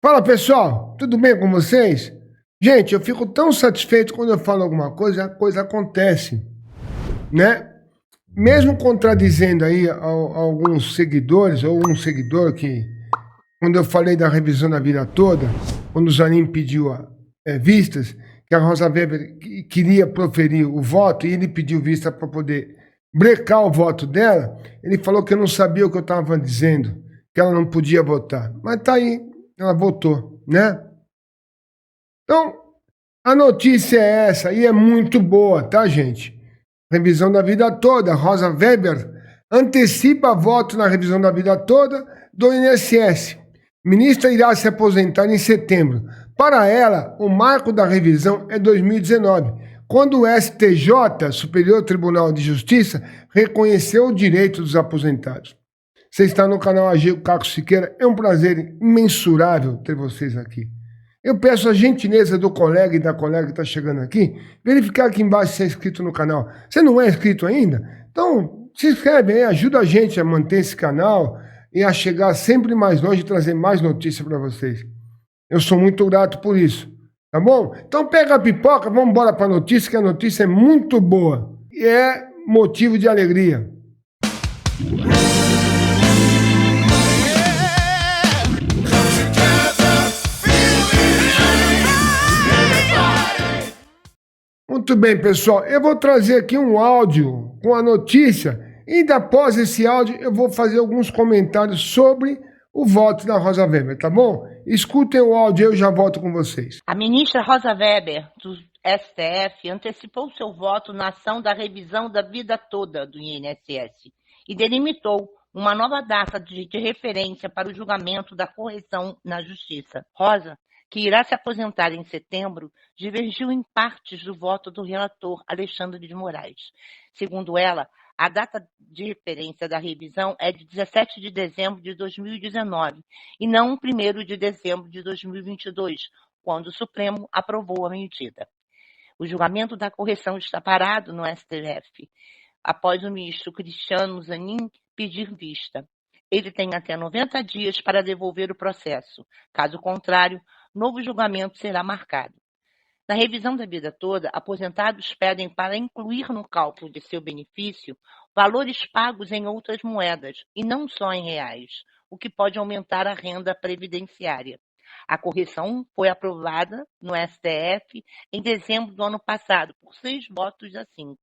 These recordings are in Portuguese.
Fala pessoal, tudo bem com vocês? Gente, eu fico tão satisfeito quando eu falo alguma coisa, a coisa acontece, né? Mesmo contradizendo aí alguns seguidores, ou um seguidor que, quando eu falei da revisão da vida toda, quando o Zanin pediu vistas, que a Rosa Weber queria proferir o voto e ele pediu vista para poder brecar o voto dela, ele falou que eu não sabia o que eu estava dizendo, que ela não podia votar. Mas tá aí, ela votou, né? Então, a notícia é essa e é muito boa, tá, gente? Revisão da vida toda. Rosa Weber antecipa voto na revisão da vida toda do INSS. Ministra irá se aposentar em setembro. Para ela, o marco da revisão é 2019, quando o STJ, Superior Tribunal de Justiça, reconheceu o direito dos aposentados. Você está no canal Agil Caco Siqueira. É um prazer imensurável ter vocês aqui. Eu peço a gentileza do colega e da colega que está chegando aqui, verificar aqui embaixo se é inscrito no canal. Você não é inscrito ainda? Então, se inscreve aí, ajuda a gente a manter esse canal e a chegar sempre mais longe e trazer mais notícias para vocês. Eu sou muito grato por isso, tá bom? Então pega a pipoca, vamos embora para a notícia, que a notícia é muito boa e é motivo de alegria. Muito bem, pessoal. Eu vou trazer aqui um áudio com a notícia e após esse áudio eu vou fazer alguns comentários sobre o voto da Rosa Weber, tá bom? Escutem o áudio, eu já volto com vocês. A ministra Rosa Weber, do STF, antecipou seu voto na ação da revisão da vida toda do INSS e delimitou uma nova data de referência para o julgamento da correção na Justiça. Rosa, que irá se aposentar em setembro, divergiu em partes do voto do relator Alexandre de Moraes. Segundo ela, a data de referência da revisão é de 17 de dezembro de 2019 e não 1º de dezembro de 2022, quando o Supremo aprovou a medida. O julgamento da correção está parado no STF, após o ministro Cristiano Zanin pedir vista. Ele tem até 90 dias para devolver o processo. Caso contrário, novo julgamento será marcado. Na revisão da vida toda, aposentados pedem para incluir no cálculo de seu benefício valores pagos em outras moedas, e não só em reais, o que pode aumentar a renda previdenciária. A correção foi aprovada no STF em dezembro do ano passado, por 6 votos a 5.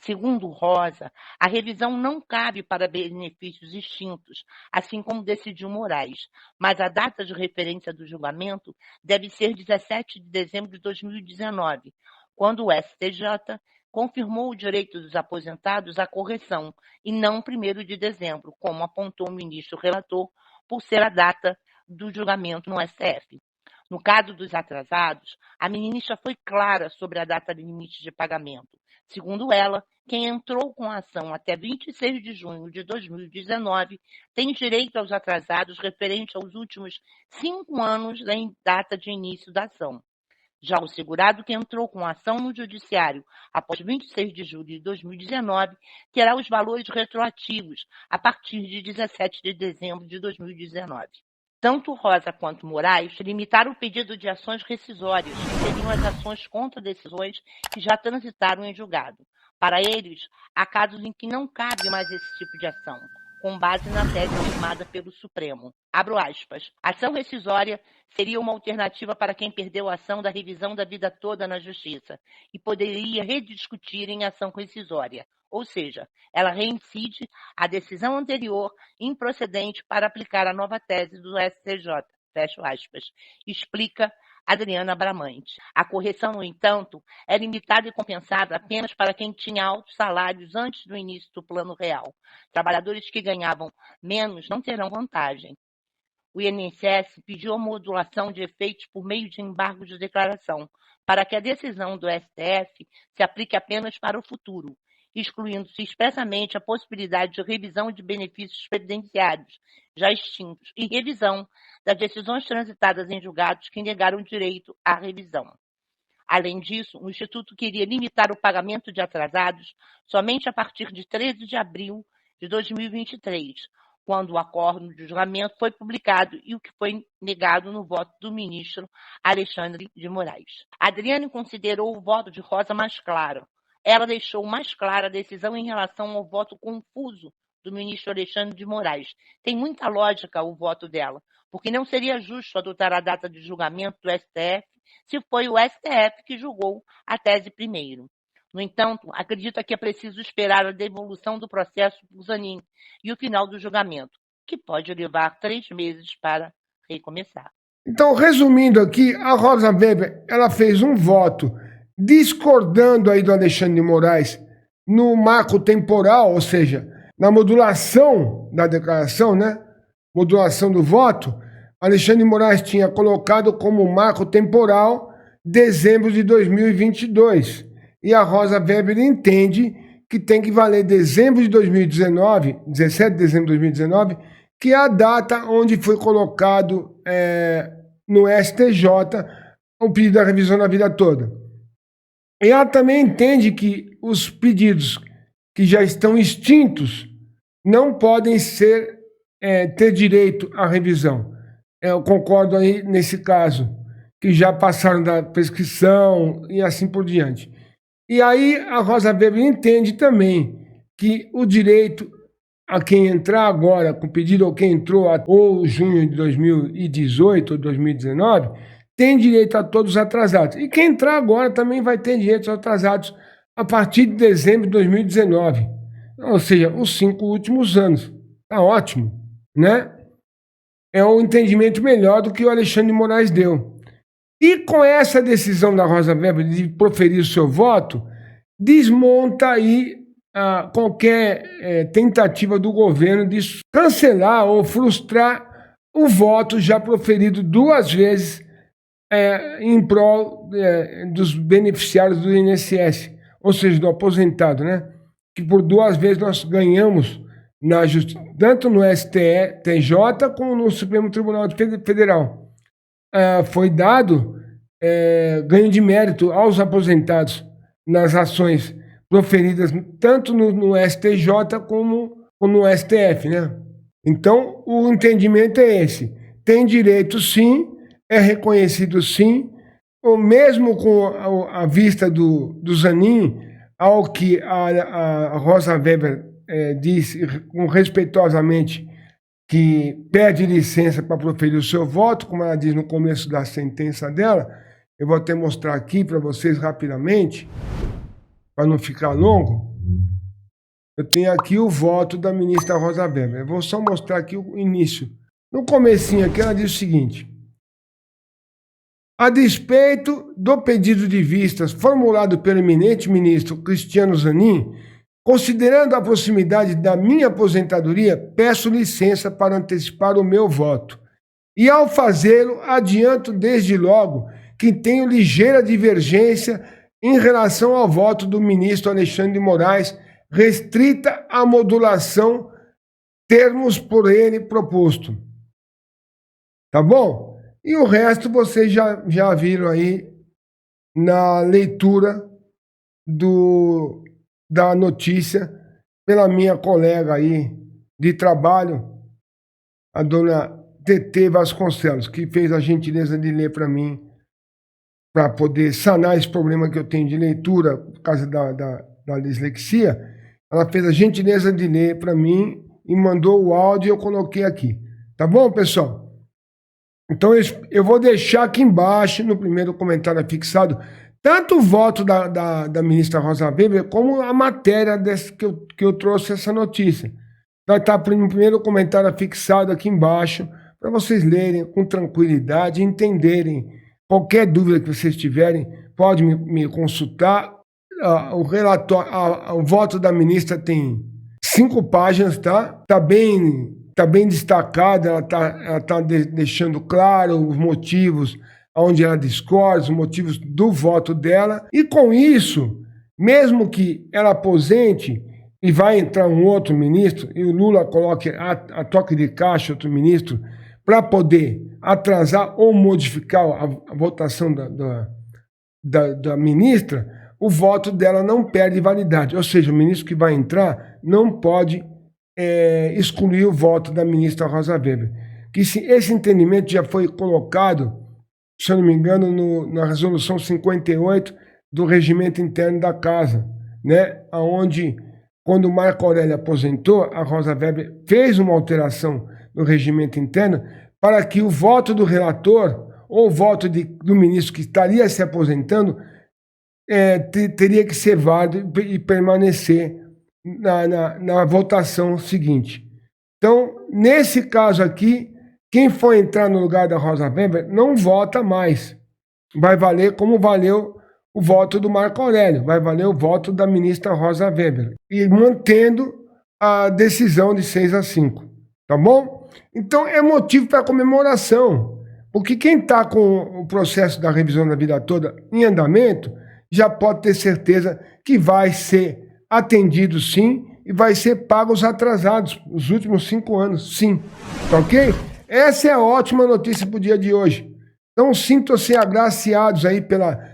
Segundo Rosa, a revisão não cabe para benefícios extintos, assim como decidiu Moraes, mas a data de referência do julgamento deve ser 17 de dezembro de 2019, quando o STJ confirmou o direito dos aposentados à correção, e não 1º de dezembro, como apontou o ministro relator, por ser a data do julgamento no STF. No caso dos atrasados, a ministra foi clara sobre a data limite de pagamento. Segundo ela, quem entrou com a ação até 26 de junho de 2019 tem direito aos atrasados referentes aos últimos 5 anos da data de início da ação. Já o segurado que entrou com a ação no judiciário após 26 de julho de 2019 terá os valores retroativos a partir de 17 de dezembro de 2019. Tanto Rosa quanto Moraes limitaram o pedido de ações rescisórias, que seriam as ações contra decisões que já transitaram em julgado. Para eles, há casos em que não cabe mais esse tipo de ação, com base na tese firmada pelo Supremo. Abro aspas. Ação rescisória seria uma alternativa para quem perdeu a ação da revisão da vida toda na Justiça e poderia rediscutir em ação rescisória. Ou seja, ela reincide a decisão anterior improcedente para aplicar a nova tese do STJ, fecho aspas, explica Adriana Bramante. A correção, no entanto, é limitada e compensada apenas para quem tinha altos salários antes do início do Plano Real. Trabalhadores que ganhavam menos não terão vantagem. O INSS pediu a modulação de efeitos por meio de embargo de declaração, para que a decisão do STF se aplique apenas para o futuro, excluindo-se expressamente a possibilidade de revisão de benefícios previdenciários já extintos e revisão das decisões transitadas em julgados que negaram direito à revisão. Além disso, o Instituto queria limitar o pagamento de atrasados somente a partir de 13 de abril de 2023, quando o acordo de julgamento foi publicado e o que foi negado no voto do ministro Alexandre de Moraes. Adriane considerou o voto de Rosa mais claro. Ela deixou mais clara a decisão em relação ao voto confuso do ministro Alexandre de Moraes. Tem muita lógica o voto dela, porque não seria justo adotar a data de julgamento do STF se foi o STF que julgou a tese primeiro. No entanto, acredita que é preciso esperar a devolução do processo por Zanin e o final do julgamento, que pode levar 3 meses para recomeçar. Então, resumindo aqui, a Rosa Weber, ela fez um voto discordando aí do Alexandre de Moraes no marco temporal, ou seja, na modulação da declaração, né? Modulação do voto, Alexandre de Moraes tinha colocado como marco temporal dezembro de 2022. E a Rosa Weber entende que tem que valer dezembro de 2019, 17 de dezembro de 2019, que é a data onde foi colocado no STJ o pedido da revisão da vida toda. E ela também entende que os pedidos que já estão extintos não podem ter direito à revisão. Eu concordo aí nesse caso, que já passaram da prescrição e assim por diante. E aí a Rosa Weber entende também que o direito a quem entrar agora com pedido ou quem entrou ou junho de 2018 ou 2019, tem direito a todos atrasados. E quem entrar agora também vai ter direitos atrasados a partir de dezembro de 2019. Ou seja, os 5 últimos anos. Tá ótimo, né? É um entendimento melhor do que o Alexandre de Moraes deu. E com essa decisão da Rosa Weber de proferir o seu voto, desmonta aí qualquer tentativa do governo de cancelar ou frustrar o voto já proferido 2 vezes em prol dos beneficiários do INSS, ou seja, do aposentado, né? Que por 2 vezes nós ganhamos na justiça, tanto no STJ como no Supremo Tribunal Federal. Foi dado ganho de mérito aos aposentados nas ações proferidas tanto no STJ como no STF, né? Então, o entendimento é esse. Tem direito, sim, é reconhecido, sim, ou mesmo com a vista do Zanin, ao que a Rosa Weber disse respeitosamente que pede licença para proferir o seu voto, como ela diz no começo da sentença dela. Eu vou até mostrar aqui para vocês rapidamente, para não ficar longo. Eu tenho aqui o voto da ministra Rosa Weber. Eu vou só mostrar aqui o início. No comecinho aqui ela diz o seguinte: a despeito do pedido de vistas formulado pelo eminente ministro Cristiano Zanin, considerando a proximidade da minha aposentadoria, peço licença para antecipar o meu voto. E ao fazê-lo, adianto desde logo que tenho ligeira divergência em relação ao voto do ministro Alexandre de Moraes, restrita à modulação, termos por ele proposto. Tá bom? E o resto vocês já viram aí na leitura da notícia pela minha colega aí de trabalho, a dona TT Vasconcelos, que fez a gentileza de ler para mim, para poder sanar esse problema que eu tenho de leitura por causa da dislexia. Ela fez a gentileza de ler para mim e mandou o áudio e eu coloquei aqui. Tá bom, pessoal? Então eu vou deixar aqui embaixo, no primeiro comentário fixado, tanto o voto da ministra Rosa Weber, como a matéria que eu trouxe essa notícia. Vai estar no primeiro comentário fixado aqui embaixo, para vocês lerem com tranquilidade e entenderem. Qualquer dúvida que vocês tiverem, pode me consultar. O relatório, o voto da ministra tem 5 páginas, tá? Tá bem destacado, ela tá deixando claro os motivos onde ela discorda, os motivos do voto dela. E com isso, mesmo que ela aposente e vai entrar um outro ministro, e o Lula coloque a toque de caixa outro ministro, para poder atrasar ou modificar a votação da ministra, o voto dela não perde validade. Ou seja, o ministro que vai entrar não pode excluir o voto da ministra Rosa Weber. Que esse entendimento já foi colocado, se eu não me engano, na resolução 58 do regimento interno da casa, né? Onde, quando o Marco Aurélio aposentou, a Rosa Weber fez uma alteração no regimento interno para que o voto do relator ou o voto do ministro que estaria se aposentando teria que ser válido e permanecer na votação seguinte. Então, nesse caso aqui, quem for entrar no lugar da Rosa Weber não vota mais. Vai valer como valeu o voto do Marco Aurélio, vai valer o voto da ministra Rosa Weber, e mantendo a decisão de 6-5, tá bom? Então é motivo para comemoração, porque quem está com o processo da revisão da vida toda em andamento, já pode ter certeza que vai ser atendido sim, e vai ser pago os atrasados, os últimos 5 anos, sim, tá ok? Essa é a ótima notícia para o dia de hoje. Então sintam-se agraciados aí pela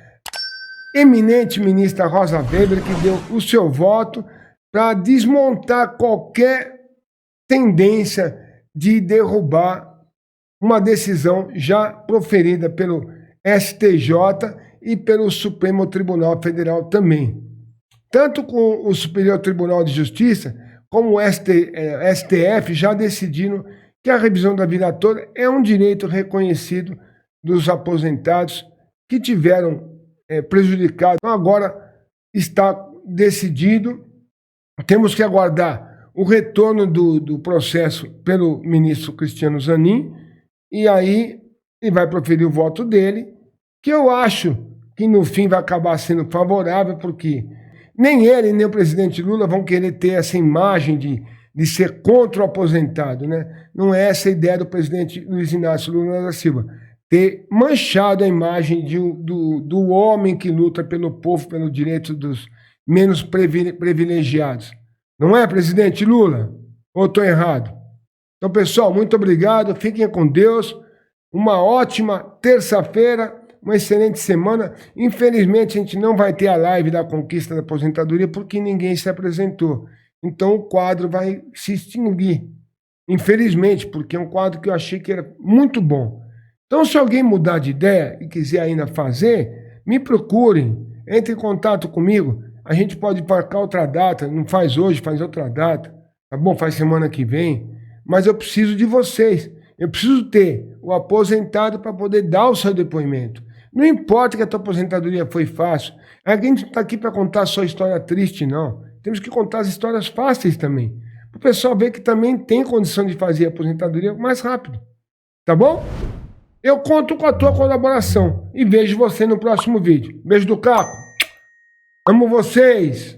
eminente ministra Rosa Weber, que deu o seu voto para desmontar qualquer tendência de derrubar uma decisão já proferida pelo STJ e pelo Supremo Tribunal Federal também. Tanto com o Superior Tribunal de Justiça, como o STF já decidiram que a revisão da vida toda é um direito reconhecido dos aposentados que tiveram prejudicado. Então agora está decidido, temos que aguardar o retorno do processo pelo ministro Cristiano Zanin, e aí ele vai proferir o voto dele, que eu acho que no fim vai acabar sendo favorável, porque nem ele nem o presidente Lula vão querer ter essa imagem de ser contra o aposentado, né? Não é essa a ideia do presidente Luiz Inácio Lula da Silva, ter manchado a imagem do homem que luta pelo povo, pelo direito dos menos privilegiados. Não é, presidente Lula? Ou estou errado? Então, pessoal, muito obrigado, fiquem com Deus, uma ótima terça-feira, uma excelente semana. Infelizmente, a gente não vai ter a live da conquista da aposentadoria porque ninguém se apresentou. Então, o quadro vai se extinguir. Infelizmente, porque é um quadro que eu achei que era muito bom. Então, se alguém mudar de ideia e quiser ainda fazer, me procurem, entre em contato comigo. A gente pode marcar outra data, não faz hoje, faz outra data, tá bom? Faz semana que vem. Mas eu preciso de vocês. Eu preciso ter o aposentado para poder dar o seu depoimento. Não importa que a tua aposentadoria foi fácil. A gente não está aqui para contar só história triste, não. Temos que contar as histórias fáceis também. Para o pessoal ver que também tem condição de fazer a aposentadoria mais rápido. Tá bom? Eu conto com a tua colaboração e vejo você no próximo vídeo. Beijo do Caco. Amo vocês.